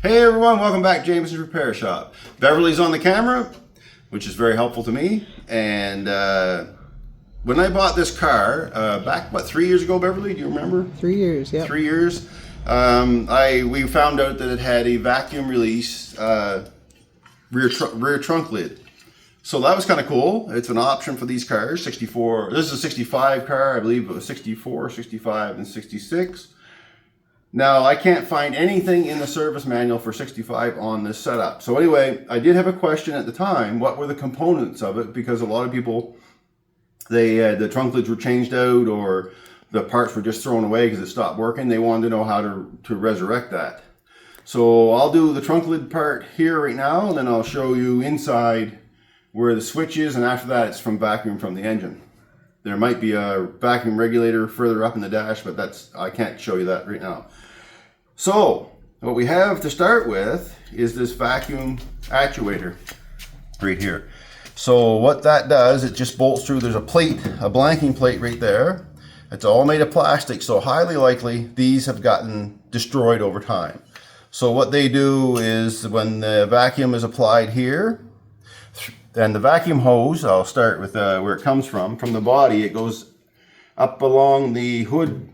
Hey everyone, welcome back to Jameson's Repair Shop. Beverly's on the camera, which is very helpful to me. And when I bought this car, back, what, 3 years ago, Beverly, do you remember? 3 years, yeah. 3 years. We found out that it had a vacuum release rear trunk lid. So that was kind of cool. It's an option for these cars, 64. This is a 65 car, I believe it was 64, 65, and 66. Now, I can't find anything in the service manual for 65 on this setup. So anyway, I did have a question at the time, what were the components of it? Because a lot of people, the trunk lids were changed out or the parts were just thrown away because it stopped working. They wanted to know how to resurrect that. So I'll do the trunk lid part here right now, and then I'll show you inside where the switch is, and after that it's from vacuum from the engine. There might be a vacuum regulator further up in the dash, but I can't show you that right now. So what we have to start with is this vacuum actuator right here. So what that does, it just bolts through. There's a plate, a blanking plate right there. It's all made of plastic, so highly likely these have gotten destroyed over time. So what they do is when the vacuum is applied here, and the vacuum hose, I'll start with where it comes from the body, it goes up along the hood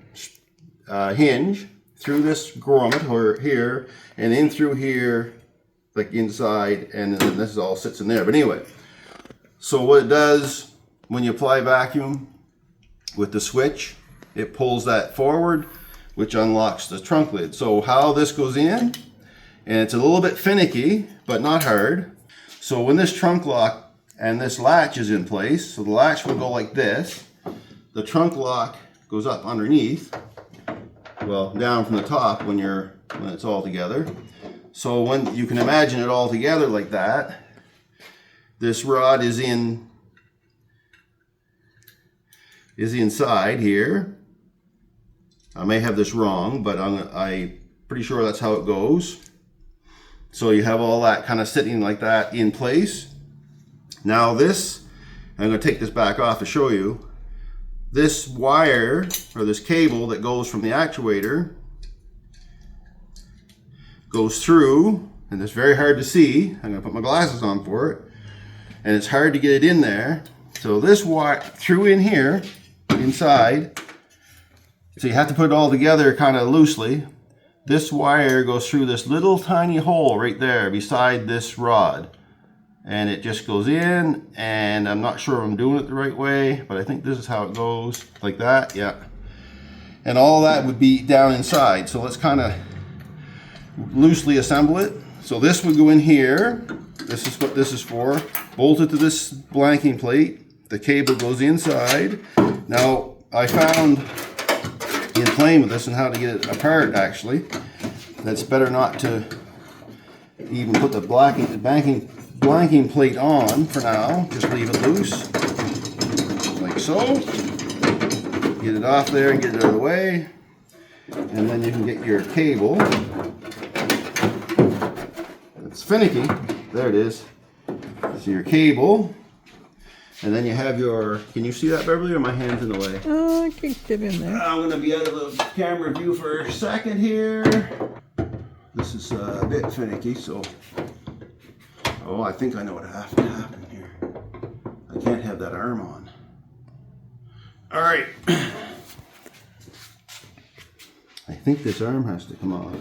hinge, through this grommet here, and in through here, like inside, and then this all sits in there. But anyway, so what it does, when you apply vacuum with the switch, it pulls that forward, which unlocks the trunk lid. So how this goes in, and it's a little bit finicky, but not hard. So when this trunk lock and this latch is in place, so the latch will go like this, the trunk lock goes up underneath, well, down from the top when it's all together. So when you can imagine it all together like that, this rod is inside here. I may have this wrong, but I'm pretty sure that's how it goes. So you have all that kind of sitting like that in place. Now this, I'm going to take this back off to show you. This wire, or this cable that goes from the actuator, goes through, and it's very hard to see. I'm going to put my glasses on for it. And it's hard to get it in there. So this wire, through in here, inside, so you have to put it all together kind of loosely. This wire goes through this little tiny hole right there beside this rod. And it just goes in, and I'm not sure if I'm doing it the right way, but I think this is how it goes, like that, yeah. And all that would be down inside. So let's kind of loosely assemble it. So this would go in here. This is what this is for. Bolted to this blanking plate. The cable goes inside. Now, I found in playing with this and how to get it apart, actually, that's better not to even put the blanking plate on for now. Just leave it loose, like so. Get it off there and get it out of the way. And then you can get your cable. It's finicky. There it is. So your cable. And then you have your, can you see that, Beverly, or my hand's in the way? Oh, I can get in there. I'm going to be out of the camera view for a second here. This is a bit finicky, so... Oh, I think I know what has to happen here. I can't have that arm on. All right. I think this arm has to come off.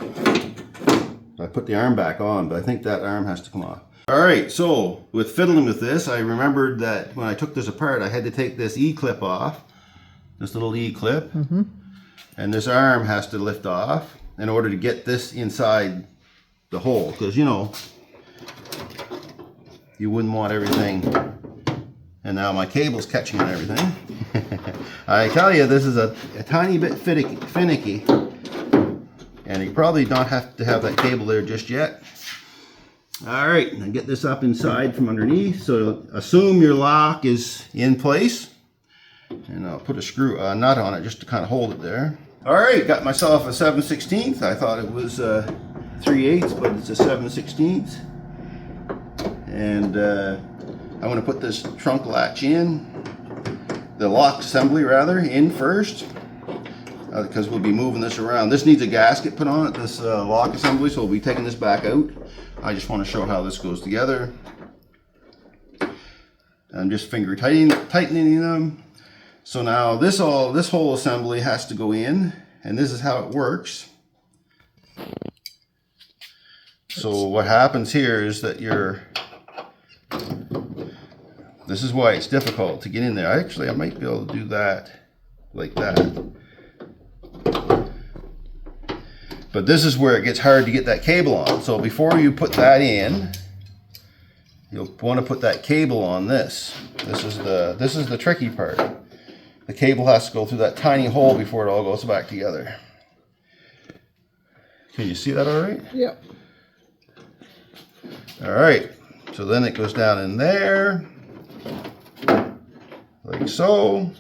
I put the arm back on, but I think that arm has to come off. All right, so with fiddling with this, I remembered that when I took this apart, I had to take this E-clip off, this little E-clip, and this arm has to lift off in order to get this inside the hole, because, you know, you wouldn't want everything. And now my cable's catching on everything. I tell you, this is a tiny bit finicky. And you probably don't have to have that cable there just yet. All right, and get this up inside from underneath. So assume your lock is in place. And I'll put a nut on it just to kind of hold it there. All right, got myself a 7/16. I thought it was 3/8, but it's a 7/16. And I'm going to put this trunk latch in, the lock assembly rather, in first. because we'll be moving this around. This needs a gasket put on it, this lock assembly, so we'll be taking this back out. I just want to show how this goes together. I'm just finger tightening them. So now this whole assembly has to go in, and this is how it works. So what happens here is that this is why it's difficult to get in there. Actually, I might be able to do that like that. But this is where it gets hard to get that cable on. So before you put that in, you'll want to put that cable on this. This is the tricky part. The cable has to go through that tiny hole before it all goes back together. Can you see that all right? Yep. All right. So then it goes down in there, like so.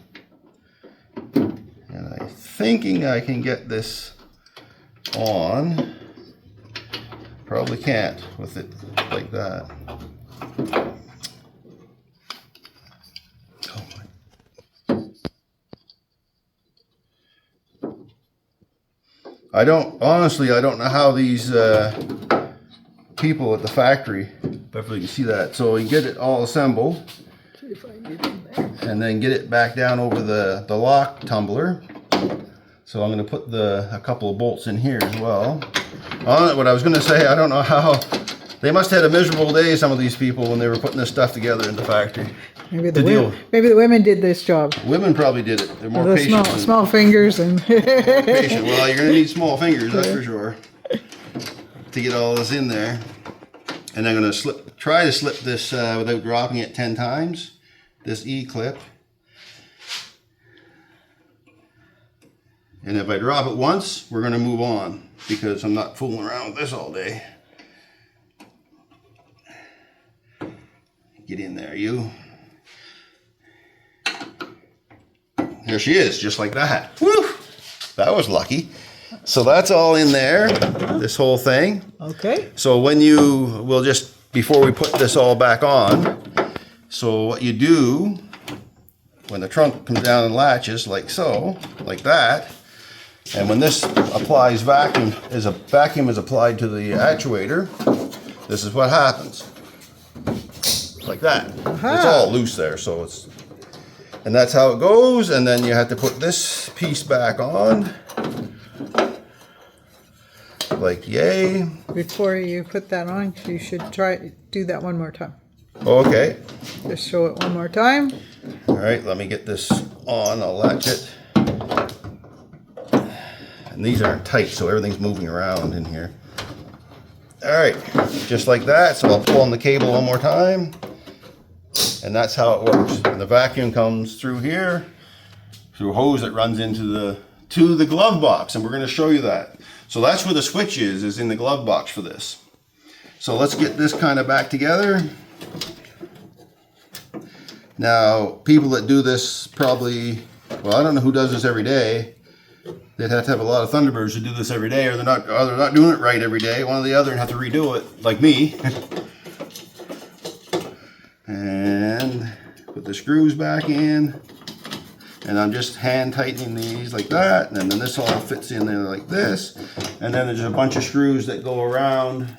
And I'm thinking I can get this on. Probably can't with it like that. I don't know how these people at the factory, hopefully you can see that. So you get it all assembled, See if I can get in there. and then get it back down over the lock tumbler. So I'm going to put a couple of bolts in here as well. What I was going to say, I don't know how, they must have had a miserable day, some of these people, when they were putting this stuff together in the factory. Maybe the women did this job. Women probably did it. They're more The patient. small fingers and Patient. Well, you're going to need small fingers, that's for sure, to get all this in there. And I'm going to try to slip this without dropping it 10 times, this E-clip. And if I drop it once, we're going to move on, because I'm not fooling around with this all day. Get in there, you. There she is, just like that. Woo! That was lucky. So that's all in there, this whole thing. okay. So we'll just, before we put this all back on, so what you do, when the trunk comes down and latches, like so, like that, and when this applies vacuum is applied to the actuator, this is what happens. Like that. It's all loose there, so it's, and that's how it goes. And then you have to put this piece back on, like yay. Before you put that on, you should do that one more time. Okay. Just show it one more time. All right, let me get this on. I'll latch it. And these aren't tight, so everything's moving around in here. All right, just like that. So I'll pull on the cable one more time. And that's how it works. And the vacuum comes through here, through a hose that runs into the glove box, and we're going to show you that. So that's where the switch is in the glove box for this. So let's get this kind of back together. Now, people that do this probably, well, I don't know who does this every day. They'd have to have a lot of Thunderbirds to do this every day, or they're not doing it right every day, one or the other, and have to redo it, like me. And put the screws back in, and I'm just hand tightening these like that, and then this all fits in there like this, and then there's a bunch of screws that go around,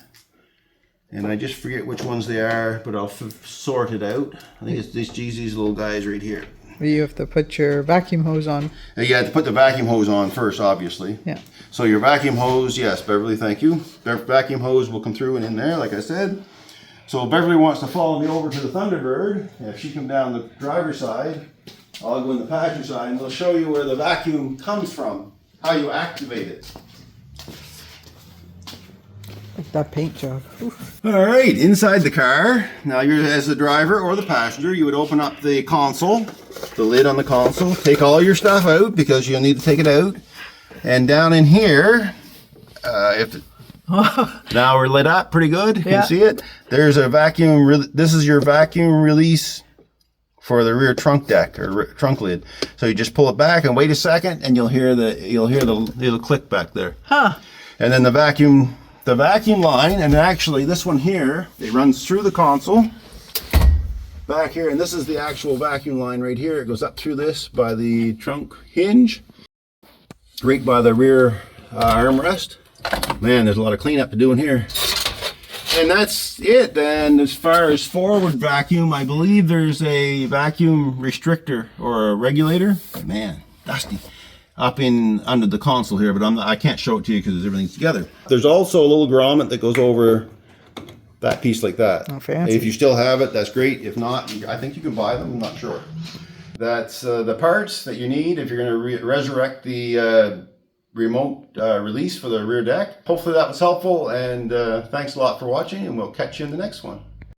and I just forget which ones they are, but I'll sort it out. I think it's these little guys right here. You have to put your vacuum hose on. You have to put the vacuum hose on first, obviously. Yeah. So your vacuum hose, yes, Beverly, thank you. Vacuum hose will come through and in there, like I said. So Beverly wants to follow me over to the Thunderbird. If she come down the driver's side, I'll go in the passenger side, and we'll show you where the vacuum comes from, how you activate it. Like that paint job. Oof. All right, inside the car. Now you're, as the driver or the passenger, you would open up the console, the lid on the console, take all your stuff out because you'll need to take it out. And down in here, now we're lit up pretty good. You can see it. There's a vacuum. This is your vacuum release for the rear trunk deck or trunk lid. So you just pull it back and wait a second, and you'll hear the little click back there. Huh. And then the vacuum line, and actually this one here, it runs through the console back here, and this is the actual vacuum line right here. It goes up through this by the trunk hinge. right by the rear armrest. Man, there's a lot of cleanup to do in here. And that's it. Then as far as forward vacuum, I believe there's a vacuum restrictor or a regulator. Man, dusty. Up in under the console here, but I can't show it to you because everything's together. There's also a little grommet that goes over that piece like that. Oh, fancy. If you still have it, that's great. If not, I think you can buy them. I'm not sure. That's the parts that you need if you're going to resurrect the remote release for the rear deck. Hopefully that was helpful, and thanks a lot for watching, and we'll catch you in the next one.